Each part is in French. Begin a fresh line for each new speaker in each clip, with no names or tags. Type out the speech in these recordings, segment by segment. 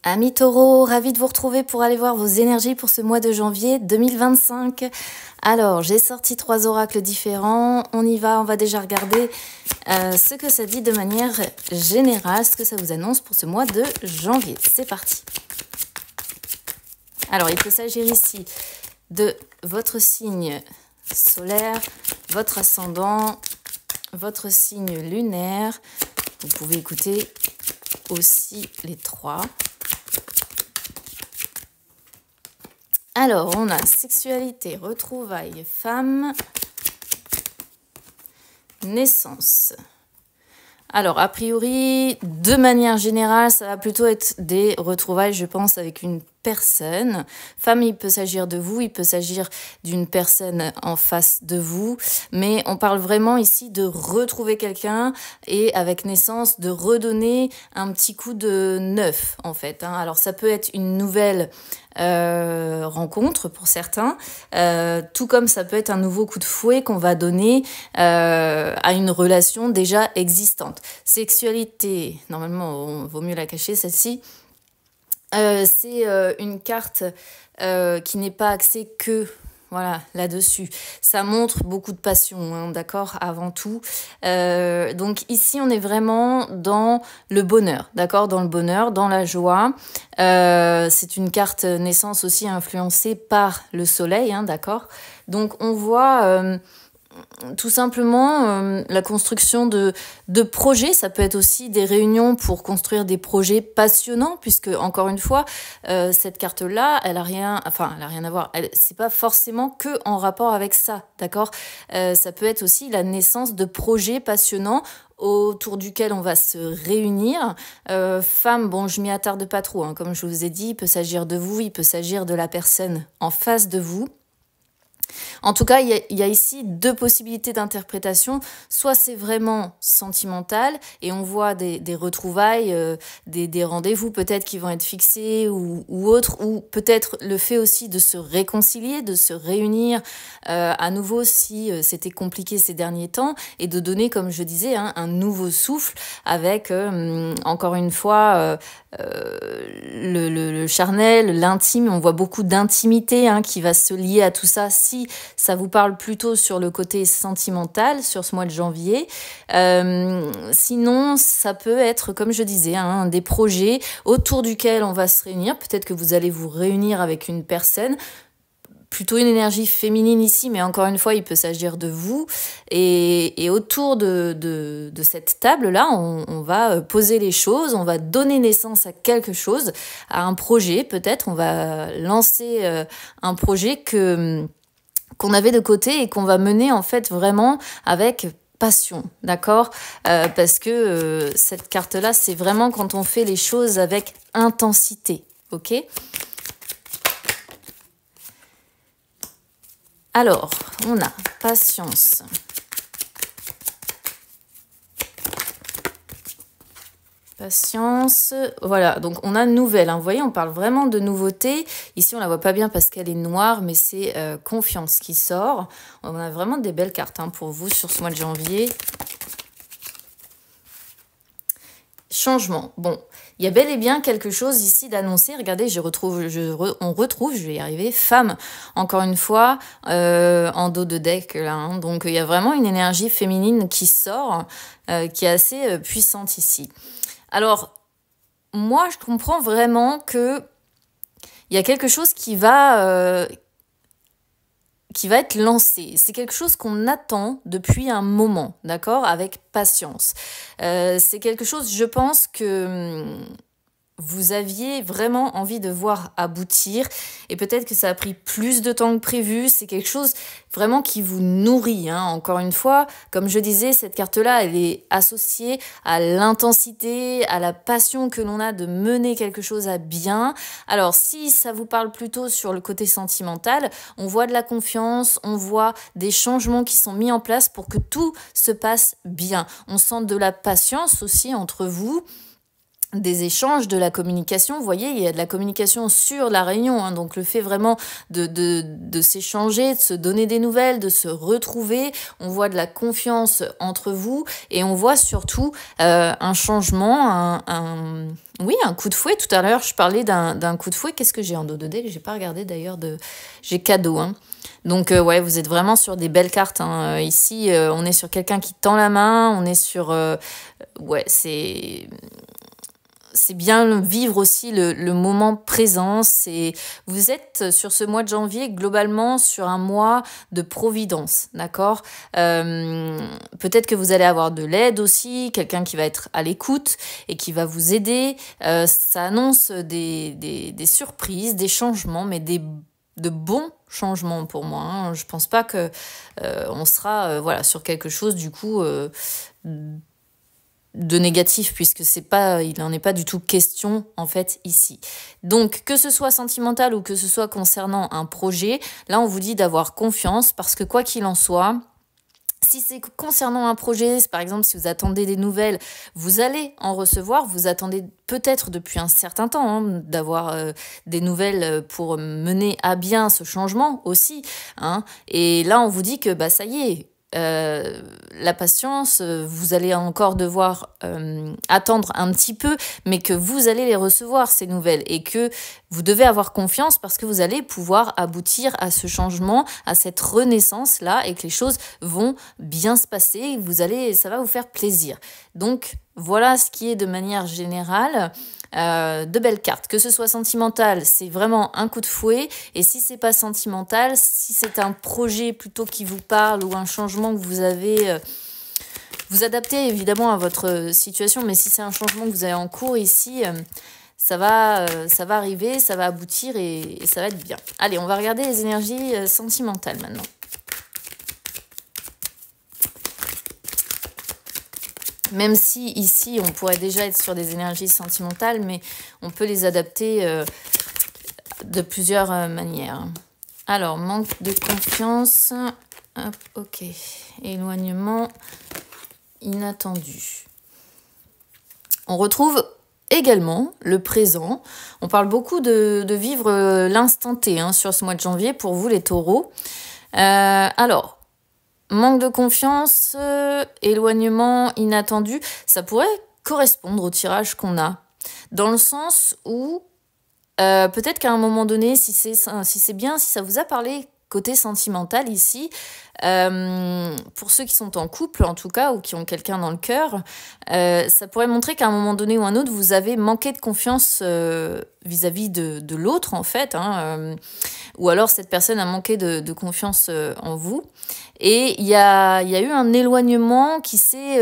Amis Taureau, ravi de vous retrouver pour aller voir vos énergies pour ce mois de janvier 2025. Alors, j'ai sorti 3 oracles différents. On y va, on va déjà regarder ce que ça dit de manière générale, ce que ça vous annonce pour ce mois de janvier. C'est parti. Alors, il peut s'agir ici de votre signe solaire, votre ascendant, votre signe lunaire. Vous pouvez écouter aussi les 3. Alors, on a sexualité, retrouvailles, femme, naissance. Alors, a priori, de manière générale, ça va plutôt être des retrouvailles, je pense, avec une personne. Femme, il peut s'agir de vous, il peut s'agir d'une personne en face de vous, mais on parle vraiment ici de retrouver quelqu'un et avec naissance, de redonner un petit coup de neuf, en fait. Alors, ça peut être une nouvelle rencontre pour certains, tout comme ça peut être un nouveau coup de fouet qu'on va donner à une relation déjà existante. Sexualité, normalement, il vaut mieux la cacher, celle-ci. C'est une carte qui n'est pas axée que là-dessus. Ça montre beaucoup de passion, hein, d'accord, avant tout. Donc ici, on est vraiment dans le bonheur, d'accord, dans le bonheur, dans la joie. C'est une carte naissance aussi influencée par le soleil, hein, d'accord. Donc on voit tout simplement la construction de projets. Ça peut être aussi des réunions pour construire des projets passionnants, puisque encore une fois, cette carte-là, elle a rien à voir. C'est pas forcément que en rapport avec ça, d'accord. Ça peut être aussi la naissance de projets passionnants autour duquel on va se réunir. Femme, bon, je m'y attarde pas trop, hein, comme je vous ai dit, il peut s'agir de vous, il peut s'agir de la personne en face de vous. En tout cas, il y a ici 2 possibilités d'interprétation. Soit c'est vraiment sentimental et on voit des retrouvailles, des rendez-vous peut-être qui vont être fixés ou autres, ou peut-être le fait aussi de se réconcilier, de se réunir à nouveau si c'était compliqué ces derniers temps, et de donner, comme je disais, hein, un nouveau souffle avec, encore une fois, le charnel, l'intime. On voit beaucoup d'intimité, hein, qui va se lier à tout ça si ça vous parle plutôt sur le côté sentimental sur ce mois de janvier. Sinon, ça peut être, comme je disais, hein, des projets autour duquel on va se réunir. Peut-être que vous allez vous réunir avec une personne, plutôt une énergie féminine ici, mais encore une fois, il peut s'agir de vous. Et autour de cette table-là, on va poser les choses, on va donner naissance à quelque chose, à un projet. Peut-être on va lancer un projet qu'on avait de côté et qu'on va mener en fait vraiment avec passion, d'accord, parce que cette carte-là, c'est vraiment quand on fait les choses avec intensité, ok. Alors, on a patience. Patience, voilà, donc on a nouvelle, hein. Vous voyez, on parle vraiment de nouveauté. Ici, on la voit pas bien parce qu'elle est noire, mais c'est confiance qui sort. On a vraiment des belles cartes, hein, pour vous sur ce mois de janvier. Changement. Bon, il y a bel et bien quelque chose ici d'annoncé. Regardez, on retrouve, je vais y arriver, femme, encore une fois, en dos de deck, là, hein. Donc, il y a vraiment une énergie féminine qui sort, qui est assez puissante ici. Alors, moi, je comprends vraiment que il y a quelque chose qui va être lancé. C'est quelque chose qu'on attend depuis un moment, d'accord, avec patience. C'est quelque chose, je pense, que vous aviez vraiment envie de voir aboutir, et peut-être que ça a pris plus de temps que prévu. C'est quelque chose vraiment qui vous nourrit, hein. Encore une fois, comme je disais, cette carte-là, elle est associée à l'intensité, à la passion que l'on a de mener quelque chose à bien. Alors, si ça vous parle plutôt sur le côté sentimental, on voit de la confiance, on voit des changements qui sont mis en place pour que tout se passe bien. On sent de la patience aussi entre vous. des échanges, de la communication. Vous voyez, il y a de la communication sur la réunion, hein, donc le fait vraiment de s'échanger, de se donner des nouvelles, de se retrouver. On voit de la confiance entre vous et on voit surtout un changement, oui, un coup de fouet. Tout à l'heure, je parlais d'un coup de fouet. Qu'est-ce que j'ai en dos de deck? J'ai pas regardé d'ailleurs. J'ai cadeau, hein. Donc ouais, vous êtes vraiment sur des belles cartes, hein. Ici, on est sur quelqu'un qui tend la main. On est sur... ouais, c'est bien vivre aussi le moment présent. Vous êtes sur ce mois de janvier globalement sur un mois de providence, d'accord? Peut-être que vous allez avoir de l'aide aussi, quelqu'un qui va être à l'écoute et qui va vous aider. Ça annonce des surprises, des changements, mais de bons changements pour moi, hein. Je pense pas que on sera voilà, sur quelque chose du coup... de négatif, puisque il n'en est pas du tout question en fait ici. Donc que ce soit sentimental ou que ce soit concernant un projet, là on vous dit d'avoir confiance, parce que quoi qu'il en soit, si c'est concernant un projet, par exemple si vous attendez des nouvelles, vous allez en recevoir. Vous attendez peut-être depuis un certain temps, hein, d'avoir des nouvelles pour mener à bien ce changement aussi, hein. Et là on vous dit que ça y est, la patience, vous allez encore devoir attendre un petit peu, mais que vous allez les recevoir, ces nouvelles, et que vous devez avoir confiance parce que vous allez pouvoir aboutir à ce changement, à cette renaissance-là, et que les choses vont bien se passer, ça va vous faire plaisir. Donc, voilà ce qui est de manière générale de belles cartes. Que ce soit sentimental, c'est vraiment un coup de fouet. Et si c'est pas sentimental, si c'est un projet plutôt qui vous parle ou un changement que vous avez... vous adaptez évidemment à votre situation, mais si c'est un changement que vous avez en cours ici, ça va arriver, ça va aboutir et ça va être bien. Allez, on va regarder les énergies sentimentales maintenant. Même si ici, on pourrait déjà être sur des énergies sentimentales, mais on peut les adapter de plusieurs manières. Alors, manque de confiance. Hop, ok. Éloignement inattendu. On retrouve également le présent. On parle beaucoup de vivre l'instant T, hein, sur ce mois de janvier pour vous, les taureaux. Alors... manque de confiance, éloignement inattendu, ça pourrait correspondre au tirage qu'on a. Dans le sens où, peut-être qu'à un moment donné, si c'est bien, si ça vous a parlé côté sentimental ici, pour ceux qui sont en couple en tout cas, ou qui ont quelqu'un dans le cœur, ça pourrait montrer qu'à un moment donné ou un autre, vous avez manqué de confiance vis-à-vis de l'autre en fait, hein, ou alors cette personne a manqué de confiance en vous. Et il y a eu un éloignement qui s'est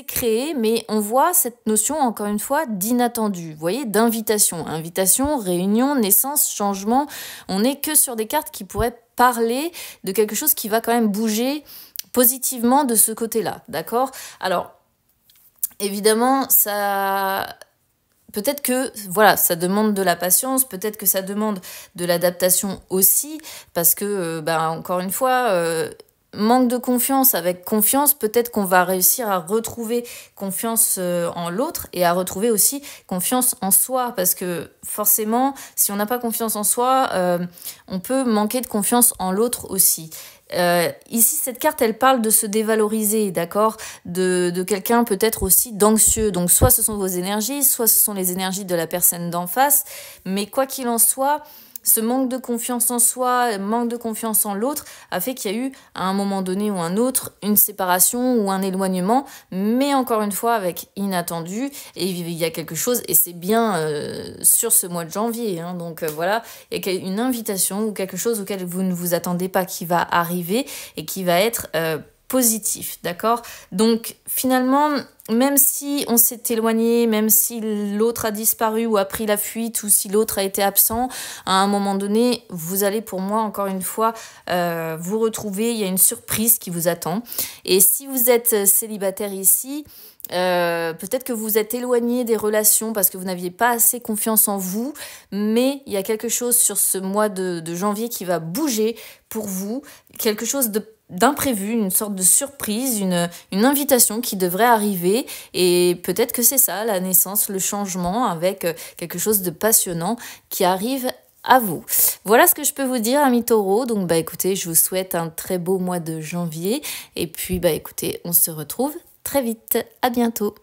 créé, mais on voit cette notion, encore une fois, d'inattendu. Vous voyez, d'invitation. Invitation, réunion, naissance, changement. On n'est que sur des cartes qui pourraient parler de quelque chose qui va quand même bouger positivement de ce côté-là. D'accord? Alors, évidemment, ça... peut-être que voilà, ça demande de la patience, peut-être que ça demande de l'adaptation aussi, parce que, encore une fois, manque de confiance avec confiance, peut-être qu'on va réussir à retrouver confiance en l'autre et à retrouver aussi confiance en soi, parce que forcément, si on n'a pas confiance en soi, on peut manquer de confiance en l'autre aussi. Ici, cette carte, elle parle de se dévaloriser, d'accord, de quelqu'un peut-être aussi d'anxieux. Donc, soit ce sont vos énergies, soit ce sont les énergies de la personne d'en face. Mais quoi qu'il en soit, ce manque de confiance en soi, manque de confiance en l'autre a fait qu'il y a eu, à un moment donné ou un autre, une séparation ou un éloignement, mais encore une fois avec inattendu, et il y a quelque chose, et c'est bien sur ce mois de janvier, hein, donc voilà, il y a une invitation ou quelque chose auquel vous ne vous attendez pas qui va arriver et qui va être positif, d'accord? Donc finalement, même si on s'est éloigné, même si l'autre a disparu ou a pris la fuite, ou si l'autre a été absent, à un moment donné, vous allez, pour moi, encore une fois, vous retrouver. Il y a une surprise qui vous attend. Et si vous êtes célibataire ici, peut-être que vous êtes éloigné des relations parce que vous n'aviez pas assez confiance en vous, mais il y a quelque chose sur ce mois de janvier qui va bouger pour vous, quelque chose d'imprévu, une sorte de surprise, une invitation qui devrait arriver. Et peut-être que c'est ça, la naissance, le changement, avec quelque chose de passionnant qui arrive à vous. Voilà ce que je peux vous dire, amis taureaux. Donc écoutez, je vous souhaite un très beau mois de janvier. Et puis écoutez, on se retrouve très vite. À bientôt.